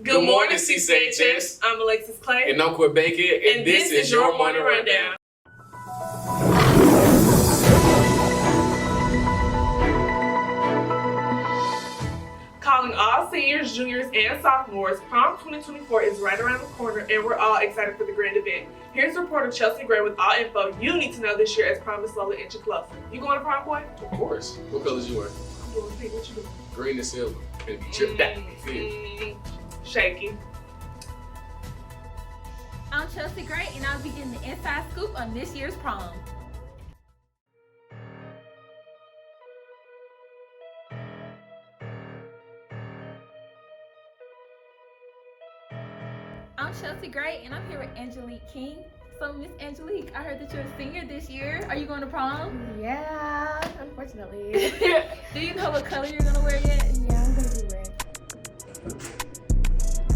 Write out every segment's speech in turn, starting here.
Good morning, CCHS. I'm Alexis Clay. And I'm Bacon. And this is your Morning Rundown. Calling all seniors, juniors, and sophomores, Prom 2024 is right around the corner, and we're all excited for the grand event. Here's reporter Chelsea Gray with all info you need to know this year as prom is slowly inching closer. You going to prom, boy? Of course. What colors you wearing? I'm doing pink. What you doing? Green and silver. Gonna be tripped out. Shaky. I'm Chelsea Gray, and I'll be getting the inside scoop on this year's prom. I'm Chelsea Gray, and I'm here with Angelique King. So, Miss Angelique, I heard that you're a senior this year. Are you going to prom? Yeah, unfortunately. Do you know what color you're going to wear yet? Yeah, I'm going to be red.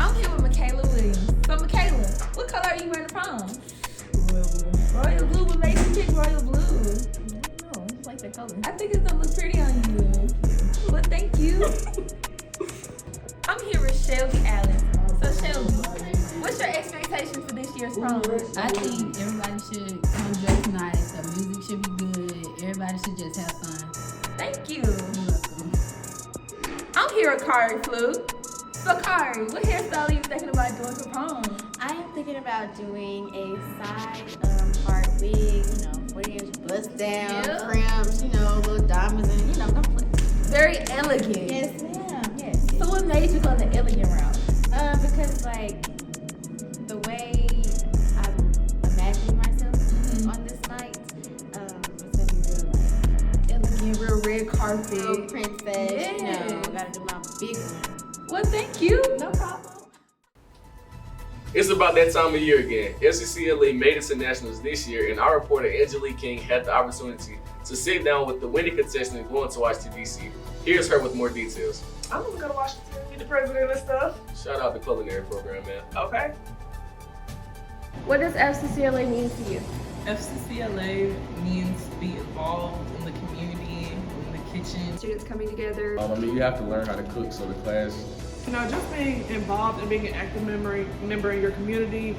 I'm here with Michaela Williams. So, Michaela, what color are you wearing to prom? Royal blue. Royal blue. What made you pick royal blue? I don't know, I just like that color. I think it's going to look pretty on you. Well, thank you. I'm here with Shelby Allen. So, Shelby, what's your expectation for this year's prom? I think everybody should come dressed nice. The music should be good. Everybody should just have fun. Thank you. You're welcome. I'm here with Kari Fluke. So, Kari, what hairstyle are you thinking about doing for prom? I am thinking about doing a side part wig, 40 inch bust down, Yeah. crimps, little diamonds, and don't play. Very elegant. Yes, ma'am. Yes. So, what made you go the elegant route? Because the way I'm imagining myself on this night, it's gonna be Elegant, real red real carpet. princess. Yeah. Gotta do my big one. Well, thank you. No problem. It's about that time of year again. FCCLA made it to nationals this year, and our reporter Angelique King had the opportunity to sit down with the winning contestant going to Washington, D.C. Here's her with more details. I'm gonna go to Washington, meet the president and stuff. Shout out the culinary program, man. Okay. What does FCCLA mean to you? FCCLA means to be involved in the community, in the kitchen. Students coming together. You have to learn how to cook, so the class. Just being involved and being an active member in your community.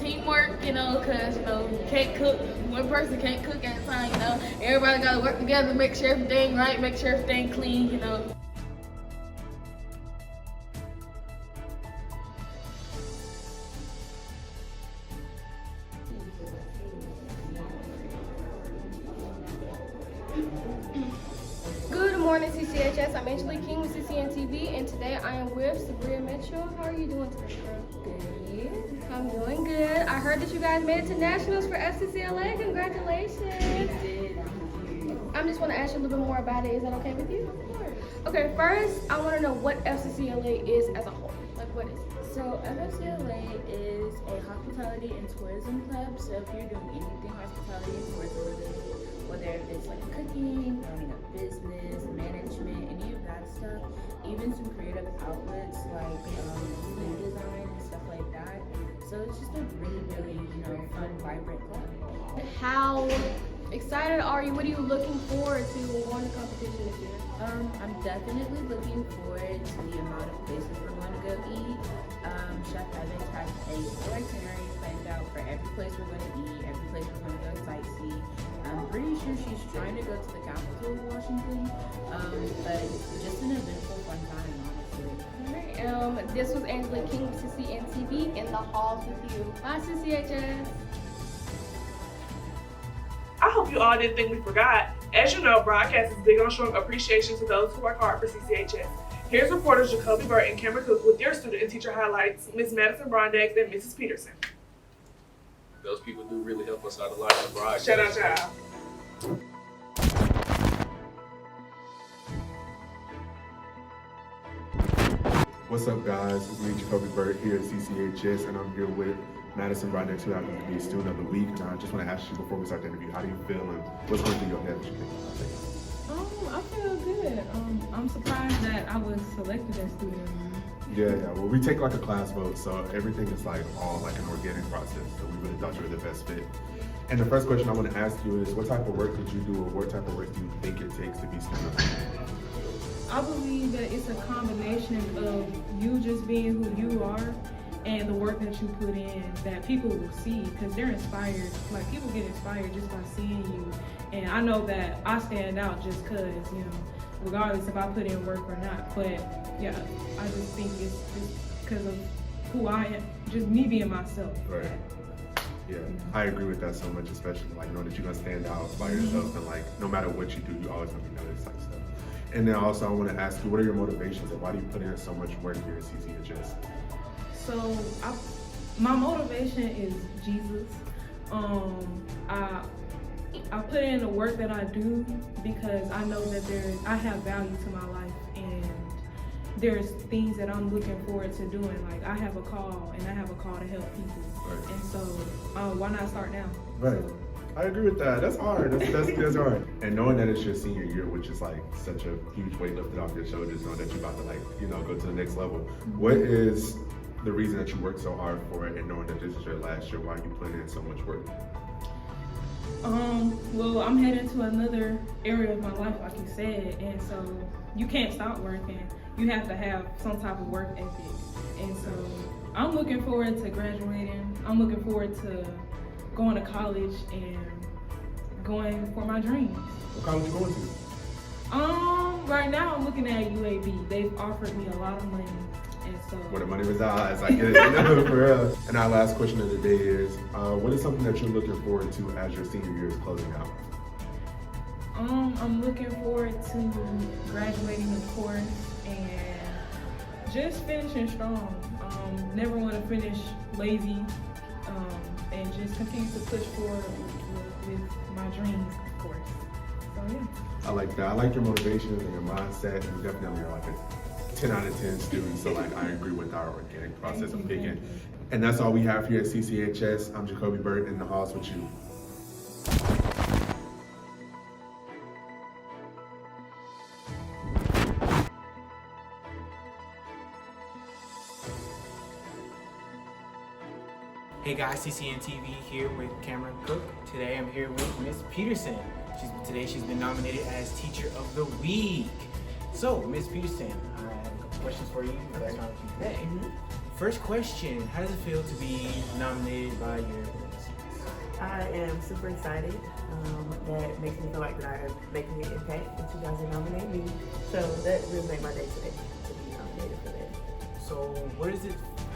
Teamwork, because, you can't cook. One person can't cook at a time, Everybody got to work together, make sure everything right, make sure everything clean, Good morning, CCHS. I'm Angelique King with CCN TV, and today I am with Sabria Mitchell. How are you doing today, girl? Good. I'm doing good. I heard that you guys made it to nationals for FCCLA. Congratulations. I just want to ask you a little bit more about it. Is that okay with you? Okay, first, I want to know what FCCLA is as a whole. What is it? So FFCLA is a hospitality and tourism club. So if you're doing anything hospitality and tourism related, whether it's like cooking, running a business, management, any of that stuff, even some creative outlets like food design and stuff like that. So it's just a really, really, fun, vibrant club. How excited are you? What are you looking forward to going to competition this year? I'm definitely looking forward to the amount of places we're going to go eat. Chef Evans has a full itinerary planned out for every place we're going to eat, every place we're going to go sightsee. I'm pretty sure she's trying to go to the capital of Washington, but just an eventful, fun time, honestly. All right. This was Angelique King with CCN TV in the halls with you. Bye, CCHS. I hope you all didn't think we forgot. As you know, broadcast is big on showing appreciation to those who work hard for CCHS. Here's reporters Jacoby Burt and Cameron Cook with their student and teacher highlights, Ms. Madison Brondex and Mrs. Peterson. Those people do really help us out a lot in the broadcast. Shout out, y'all. What's up, guys? It's me, Jacoby Burt, here at CCHS, and I'm here with Madison Brondex, who happens to be Student of the Week. And I just want to ask you before we start the interview, how do you feel and what's going through your head? I feel good. I'm surprised that I was selected as student. Yeah. Well, we take like a class vote, so everything is like all like an organic process. So we really thought you were the best fit. And the first question I want to ask you is, what type of work did you do, or what type of work do you think it takes to be student of the week? I believe that it's a combination of you just being who you are and the work that you put in that people will see, because they're inspired. Like, people get inspired just by seeing you. And I know that I stand out just because, you know, regardless if I put in work or not. But yeah, I just think it's because of who I am, just me being myself. Right. Yeah, I agree with that so much, especially like knowing that you're gonna stand out by yourself and like no matter what you do, you always gonna be better type stuff. And then also I want to ask you, what are your motivations and why do you put in so much work here at CCHS? So my motivation is Jesus. I put in the work that I do because I know that I have value to my life, and there's things that I'm looking forward to doing. Like, I have a call, and I have a call to help people. Right. And so why not start now? Right. So, I agree with that. That's hard. That's hard. And knowing that it's your senior year, which is like such a huge weight lifted off your shoulders, knowing that you're about to like, you know, go to the next level. What is the reason that you work so hard for it, and knowing that this is your last year, why you put in so much work? well, I'm heading to another area of my life, like you said, and so you can't stop working. You have to have some type of work ethic. And so I'm looking forward to graduating. I'm looking forward to going to college and going for my dreams. What college you going to? Right now I'm looking at UAB. They've offered me a lot of money, and so. Where the money resides, I get it. You know, for real. And our last question of the day is, what is something that you're looking forward to as your senior year is closing out? I'm looking forward to graduating, of course, and just finishing strong. Never want to finish lazy, and just continue to push forward with my dreams, of course. So yeah. I like that. I like your motivation and your mindset. You definitely are like a 10 out of 10 student. So like, I agree with our organic process of picking. And that's all we have here at CCHS. I'm Jacoby Burt in the halls with you. Hey guys, CCN TV here with Cameron Cook. Today I'm here with Miss Peterson. Today she's been nominated as Teacher of the Week. So, Miss Peterson, I have a couple questions for you. That's not with you today. First question, how does it feel to be nominated by your class? I am super excited. That makes me feel like that I am making an impact that you guys are nominating me. So that really made my day today to be nominated for that. So,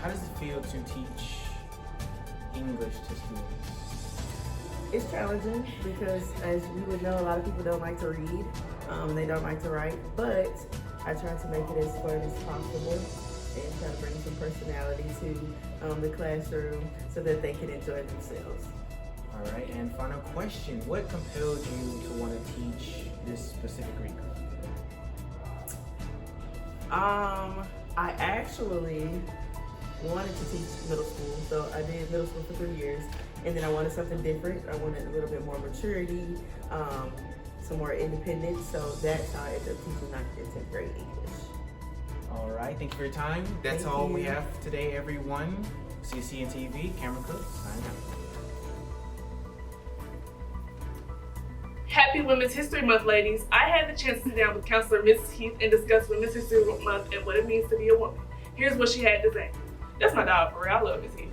how does it feel to teach English to students? It's challenging because, as you would know, a lot of people don't like to read. They don't like to write, but I try to make it as fun as possible and try to bring some personality to the classroom so that they can enjoy themselves. All right, and final question, what compelled you to want to teach this specific Greek? I actually wanted to teach middle school, so I did middle school for 3 years, and then I wanted something different. I wanted a little bit more maturity, some more independence, so that's how I ended up teaching 9th and 10th grade English. All right, thank you for your time. That's all we have today, everyone. CCN TV, Cameron Cook, signing out. Happy Women's History Month, ladies. I had the chance to sit down with Counselor Mrs. Heath and discuss Women's History Month and what it means to be a woman. Here's what she had to say. That's my dog, for real. I love Miss Heath.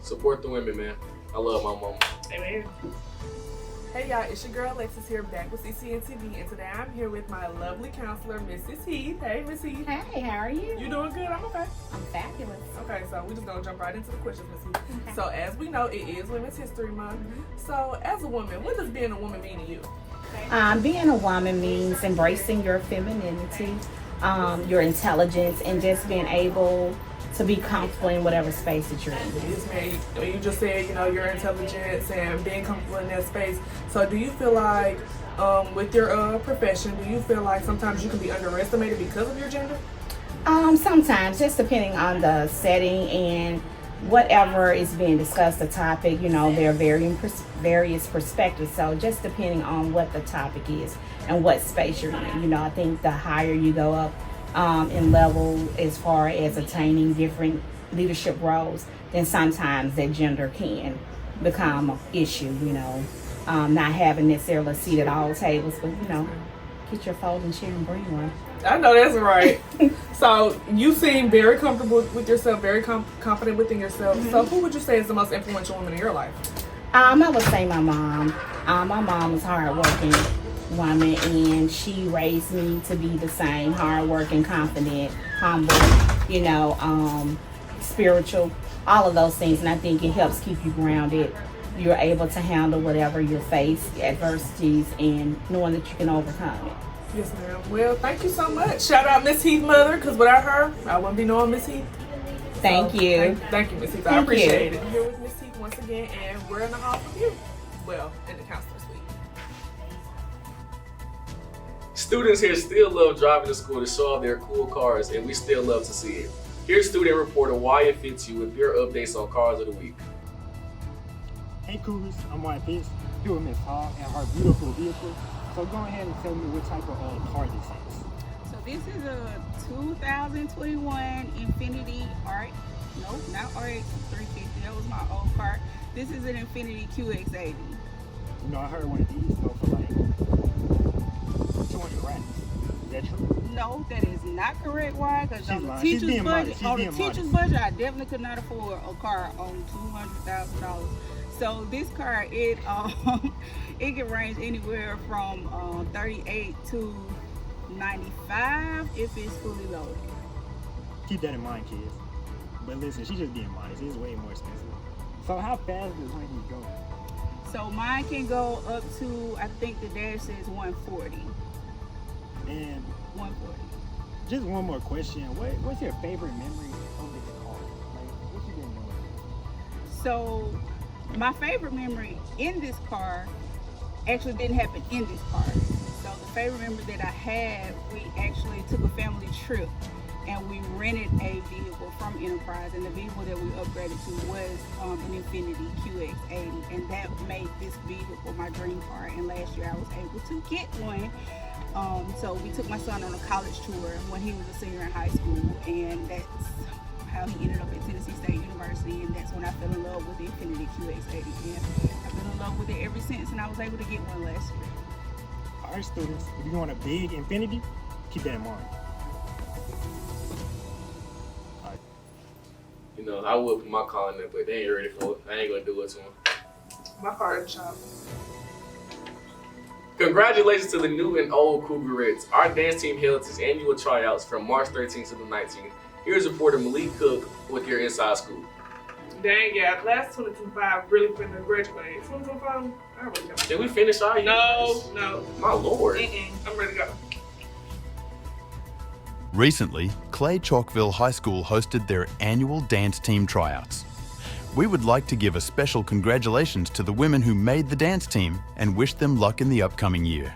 Support the women, man. I love my mom. Amen. Hey y'all, it's your girl Alexis here, back with CCN TV, and today I'm here with my lovely counselor, Mrs. Heath. Hey, Miss Heath. Hey, how are you? You doing good? I'm okay. I'm fabulous. Okay, so we're just gonna jump right into the questions, Miss Heath. Okay. So as we know, it is Women's History Month. So as a woman, what does being a woman mean to you? Being a woman means embracing your femininity, your intelligence, and just being able to be comfortable in whatever space that you're in. Yes, ma'am. You just said, your intelligence and being comfortable in that space. So do you feel like, with your profession, do you feel like sometimes you can be underestimated because of your gender? Sometimes, just depending on the setting and whatever is being discussed, the topic, there are various perspectives. So just depending on what the topic is and what space you're in. I think the higher you go up in level as far as attaining different leadership roles, then sometimes that gender can become an issue, not having necessarily a seat at all tables, but get your folding chair and bring one. I know that's right. So you seem very comfortable with yourself, very confident within yourself. So who would you say is the most influential woman in your life? I would say my mom. My mom was hardworking woman, and she raised me to be the same, hardworking, confident, humble, spiritual, all of those things. And I think it helps keep you grounded. You're able to handle whatever you face, adversities, and knowing that you can overcome it. Yes, ma'am. Well, thank you so much. Shout out Miss Heath's mother, because without her, I wouldn't be knowing Miss Heath. Thank you. Thank you, Miss Heath. I appreciate it. I'm here with Miss Heath once again, and we're in the hall with you. Well, in the counselor suite. Students here still love driving to school to show off their cool cars, and we still love to see it. Here's student reporter Wyatt Fitz you with your updates on Cars of the Week. Hey Cougars, I'm Wyatt Fitz, here with Miss Hall and her beautiful vehicle. So go ahead and tell me what type of car this is. So this is a 2021 Infiniti Art. Nope, not RX 350. That was my old car. This is an Infiniti QX80. You know, I heard one of these go for like 200 racks. Is that true? No, that is not correct. Why? Because on the She's teacher's being budget, modest. budget, I definitely could not afford a car on $200,000. So this car, it it can range anywhere from 38 to 95 if it's fully loaded. Keep that in mind, kids. But listen, she's just being modest. It's way more expensive. So how fast does one go? So mine can go up to, I think the dash says 140. And 140. Just one more question. What's your favorite memory of this car? Like, what you been doing? So my favorite memory in this car actually didn't happen in this car. So the favorite memory that I had, we actually took a family trip and we rented a vehicle from Enterprise, and the vehicle that we upgraded to was an Infiniti QX80, and that made this vehicle my dream car. And last year I was able to get one. So we took my son on a college tour when he was a senior in high school, and that's how he ended up at Tennessee State University, and that's when I fell in love with the Infiniti QX80. And I've been in love with it ever since, and I was able to get one last year. All right, students, if you want a big Infiniti, keep that in mind. You know, I would put my car in there, but they ain't ready for it. I ain't gonna do it to them. My car in the shop. Congratulations to the new and old Cougarettes. Our dance team held its annual tryouts from March 13th to the 19th. Here's reporter Malik Cook with your Inside Scoop. Dang, yeah, class 2025 really finna graduate. 2025? I really don't. Did we finish our years? No. My lord. I'm ready to go. Recently, Clay-Chalkville High School hosted their annual dance team tryouts. We would like to give a special congratulations to the women who made the dance team and wish them luck in the upcoming year.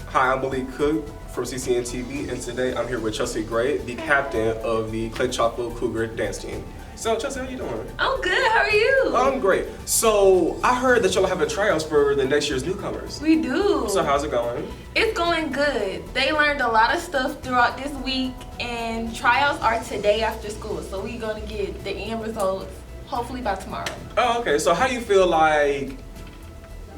Hi, I'm Malik Cook from CCN TV, and today I'm here with Chelsea Gray, the captain of the Clay-Chalkville Cougar dance team. So, Chelsea, how you doing? I'm good. How are you? I'm great. So, I heard that y'all are having tryouts for the next year's newcomers. We do. So, how's it going? It's going good. They learned a lot of stuff throughout this week, and tryouts are today after school. So we're going to get the end results hopefully by tomorrow. Oh, okay. So, how do you feel like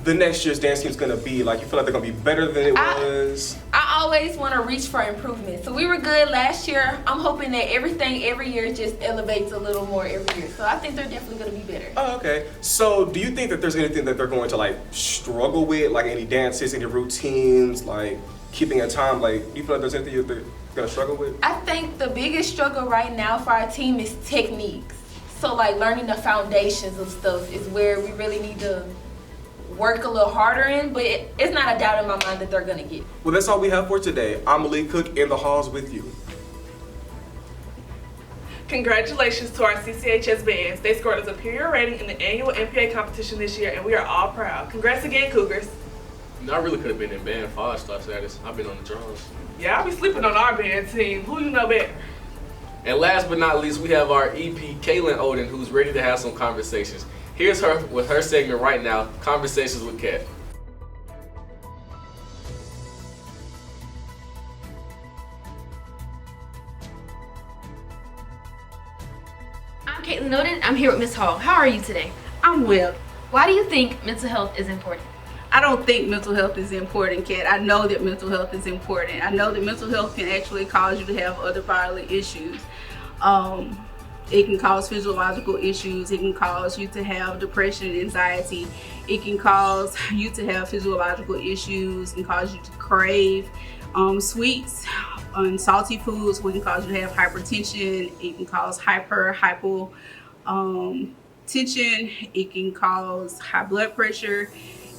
the next year's dance team's gonna be? Like, you feel like they're gonna be better than it was? I always want to reach for improvement. So we were good last year. I'm hoping that everything every year just elevates a little more every year. So I think they're definitely going to be better. Oh, okay. So do you think that there's anything that they're going to like struggle with, like any dances, any routines, like keeping in time? Like, do you feel like there's anything they're gonna struggle with? I think the biggest struggle right now for our team is techniques. So like learning the foundations of stuff is where we really need to work a little harder in, but it's not a doubt in my mind that they're gonna get. Well, that's all we have for today. I'm Malik Cook in the halls with you. Congratulations to our CCHS bands. They scored a superior rating in the annual MPA competition this year, and we are all proud. Congrats again, Cougars. You know, I really could have been in band 5-star status. I've been on the drums. Yeah, I'll be sleeping on our band team. Who you know better? And last but not least, we have our EP, Kaylin Oden, who's ready to have some conversations. Here's her with her segment right now, Conversations with Kat. I'm Caitlin Oden. I'm here with Miss Hall. How are you today? I'm well. Why do you think mental health is important? I don't think mental health is important, Kat. I know that mental health is important. I know that mental health can actually cause you to have other bodily issues. It can cause physiological issues. It can cause you to have depression, anxiety. It can cause you to have physiological issues and cause you to crave sweets and salty foods. It can cause you to have hypertension. It can cause hypotension. It can cause high blood pressure.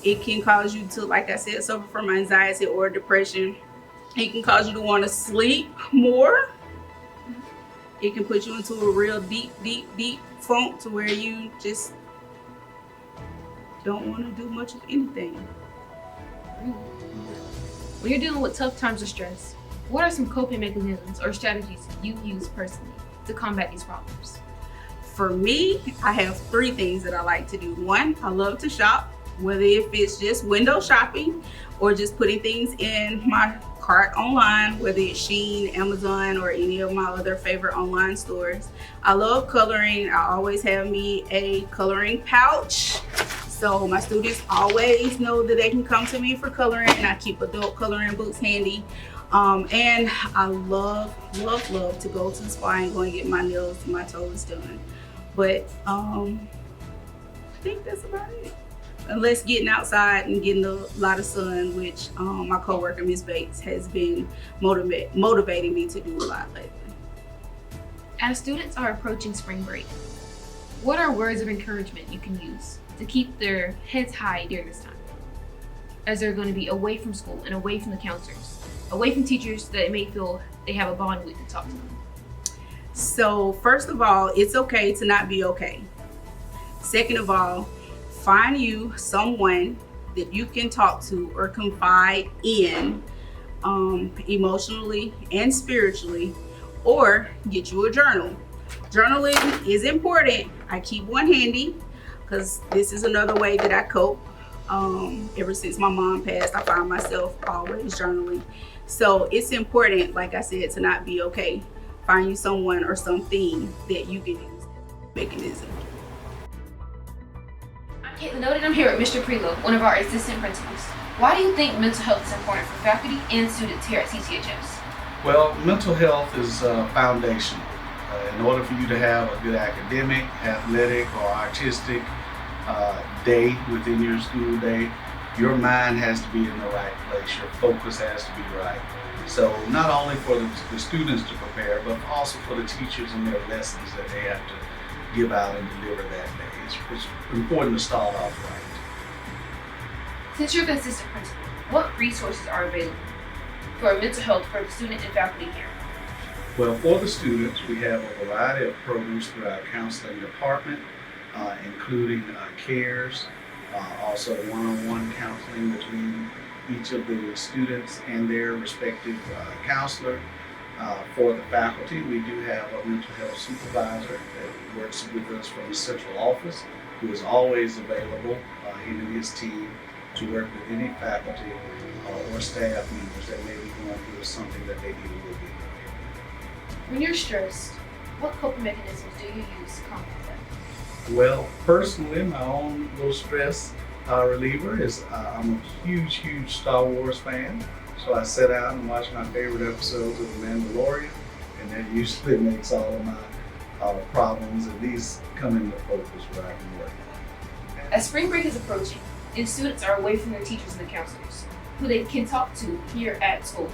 It can cause you to, like I said, suffer from anxiety or depression. It can cause you to want to sleep more. It can put you into a real deep funk to where you just don't want to do much of anything. When you're dealing with tough times of stress, what are some coping mechanisms or strategies you use personally to combat these problems? For me, I have 3 things that I like to do. 1, I love to shop, whether if it's just window shopping or just putting things in my cart online, whether it's Shein, Amazon, or any of my other favorite online stores. I love coloring. I always have me a coloring pouch. So my students always know that they can come to me for coloring, and I keep adult coloring books handy. And I love to go to the spa and go and get my nails and my toes done. But I think that's about it. Unless getting outside and getting a lot of sun, which my coworker, Ms. Bates, has been motivating me to do a lot lately. As students are approaching spring break, what are words of encouragement you can use to keep their heads high during this time? As they're going to be away from school and away from the counselors, away from teachers that may feel they have a bond with to talk to them. So first of all, it's okay to not be okay. Second of all, find you someone that you can talk to or confide in emotionally and spiritually, or get you a journal. Journaling is important. I keep one handy because this is another way that I cope. Ever since my mom passed, I find myself always journaling. So it's important, like I said, to not be okay. Find you someone or something that you can use as a mechanism. I'm Caitlin Noted. I'm here with Mr. Prelow, one of our assistant principals. Why do you think mental health is important for faculty and students here at CCHS? Well, mental health is foundational. In order for you to have a good academic, athletic, or artistic day within your school day, your mind has to be in the right place, your focus has to be right. So not only for the students to prepare, but also for the teachers and their lessons that they have to give out and deliver that day. It's important to start off right. Since you're the assistant principal, what resources are available for mental health for the student and faculty here? Well, for the students, we have a variety of programs through our counseling department, including CARES, also one-on-one counseling between each of the students and their respective counselor. For the faculty, we do have a mental health supervisor that works with us from the central office, who is always available, him and his team, to work with any faculty or staff members that may be going through something that they need a little bit. When you're stressed, what coping mechanisms do you use to combat that? Well, personally, my own little stress reliever is I'm a huge Star Wars fan. So I sit out and watch my favorite episodes of The Mandalorian, and that usually makes all of my problems at least come into focus where I can work. As spring break is approaching and students are away from their teachers and the counselors, who they can talk to here at school,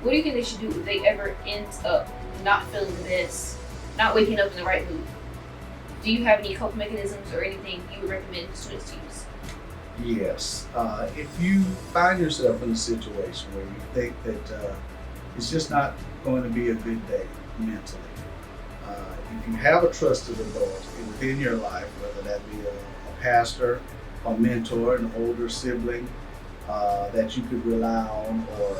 what do you think they should do if they ever end up not feeling the best, not waking up in the right mood? Do you have any coping mechanisms or anything you would recommend students to use? Yes. If you find yourself in a situation where you think that it's just not going to be a good day mentally, if you have a trusted adult within your life, whether that be a pastor, a mentor, an older sibling that you could rely on or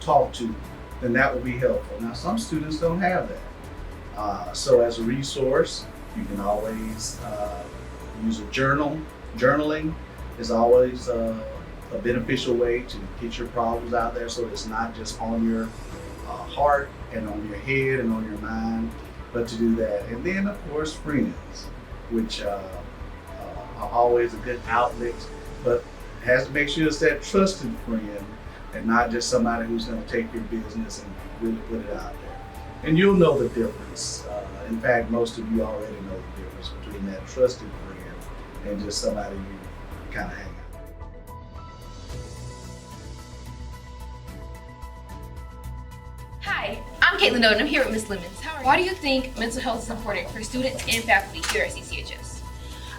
talk to, then that would be helpful. Now, some students don't have that. So as a resource, you can always use a journal. Journaling is always a beneficial way to get your problems out there, so it's not just on your heart and on your head and on your mind, but to do that. And then, of course, friends, which are always a good outlet but has to make sure it's that trusted friend and not just somebody who's going to take your business and really put it out there. And you'll know the difference. In fact, most of you already know the difference between that trusted friend and just somebody you kind of hang out. Hi, I'm Caitlin Doden. I'm here with Ms. Lemons. Why do you think mental health is important for students and faculty here at CCHS?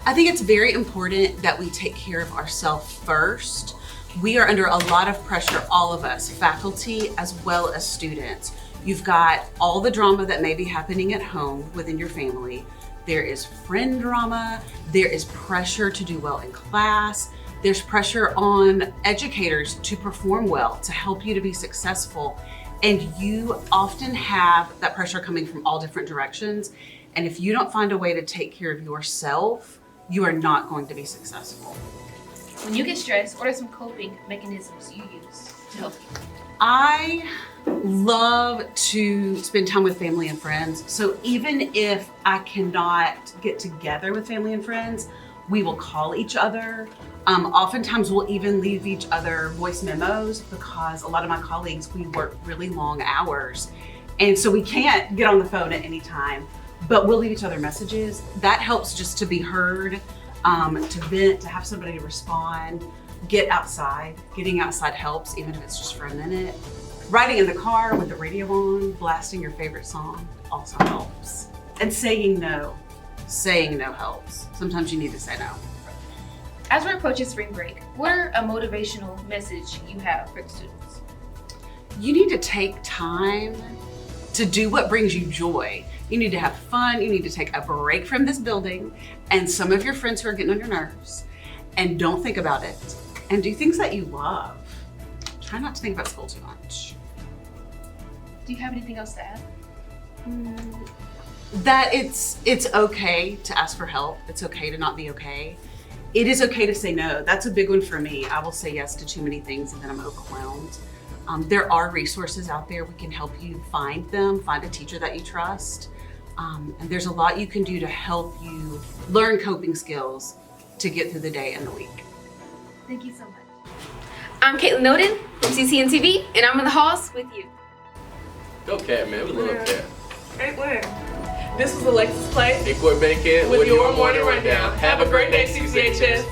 I think it's very important that we take care of ourselves first. We are under a lot of pressure, all of us, faculty as well as students. You've got all the drama that may be happening at home within your family. There is friend drama. There is pressure to do well in class. There's pressure on educators to perform well, to help you to be successful. And you often have that pressure coming from all different directions. And if you don't find a way to take care of yourself, you are not going to be successful. When you get stressed, what are some coping mechanisms you use to help you? I love to spend time with family and friends. So even if I cannot get together with family and friends, we will call each other. Oftentimes we'll even leave each other voice memos because a lot of my colleagues, we work really long hours. And so we can't get on the phone at any time, but we'll leave each other messages. That helps just to be heard, to vent, to have somebody to respond, get outside. Getting outside helps, even if it's just for a minute. Riding in the car with the radio on, blasting your favorite song also helps. And saying no helps. Sometimes you need to say no. As we're approaching spring break, what are a motivational message you have for the students? You need to take time to do what brings you joy. You need to have fun. You need to take a break from this building and some of your friends who are getting on your nerves, and don't think about it. And do things that you love. Try not to think about school too much. Do you have anything else to add? That it's okay to ask for help. It's okay to not be okay. It is okay to say no. That's a big one for me. I will say yes to too many things and then I'm overwhelmed. There are resources out there. We can help you find them, find a teacher that you trust. And there's a lot you can do to help you learn coping skills to get through the day and the week. Thank you so much. I'm Caitlin Doden from CCNTV, and I'm in the halls with you. Go Cat, man. We love Cat. Caitlin. This is Alexis Clay. Hey, Court Bankhead with your morning rundown. Have a great day, CCHS.